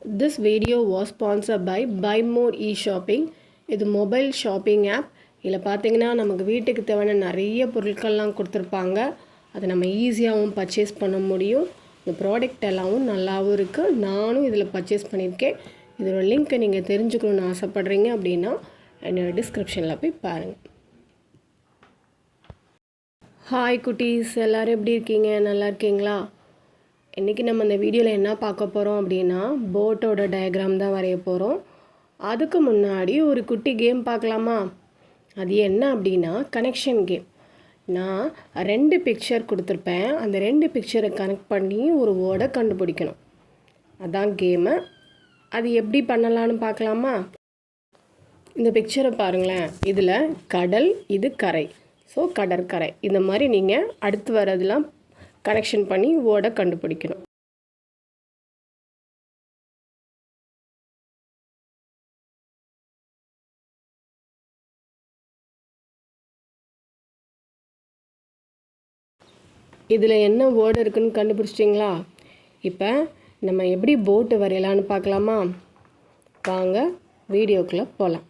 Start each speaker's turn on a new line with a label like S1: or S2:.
S1: This video was sponsored by BuyMote e-shopping. இது mobile shopping app. இதில் பார்த்தீங்கன்னா நமக்கு வீட்டுக்கு தேவையான நிறைய பொருட்கள்லாம் கொடுத்துருப்பாங்க. அதை நம்ம ஈஸியாகவும் பர்ச்சேஸ் பண்ண முடியும். இந்த ப்ராடக்ட் எல்லாமும் நல்லாவும் இருக்குது. நானும் இதில் பர்ச்சேஸ் பண்ணியிருக்கேன். இதோட லிங்க்கை நீங்கள் தெரிஞ்சுக்கணுன்னு ஆசைப்பட்றீங்க அப்படின்னா என்னோடய டிஸ்கிரிப்ஷனில் போய் பாருங்கள். ஹாய் குட்டீஸ், எல்லோரும் எப்படி இருக்கீங்க? நல்லா இருக்கீங்களா? இன்றைக்கி நம்ம இந்த வீடியோவில் என்ன பார்க்க போகிறோம் அப்படின்னா போட்டோட டயக்ராம் தான் வரைய போகிறோம். அதுக்கு முன்னாடி ஒரு குட்டி கேம் பார்க்கலாமா? அது என்ன அப்படின்னா கனெக்ஷன் கேம். நான் 2 பிக்சர் கொடுத்துருப்பேன். அந்த 2 பிக்சரை கனெக்ட் பண்ணி ஒரு வேர்டை கண்டுபிடிக்கணும். அதான் கேமு. அது எப்படி பண்ணலான்னு பார்க்கலாமா? இந்த பிக்சரை பாருங்களேன். இதில் கடல், இது கரை. ஸோ கடற்கரை. இந்த மாதிரி நீங்கள் அடுத்து வரதெல்லாம் கனெக்ஷன் பண்ணி வேர்டை கண்டுபிடிக்கணும். இதில் என்ன வேர்டு இருக்குன்னு கண்டுபிடிச்சிட்டிங்களா? இப்போ நம்ம எப்படி போட்டு வரையலான்னு பார்க்கலாமா? வாங்க வீடியோக்குள்ளே போகலாம்.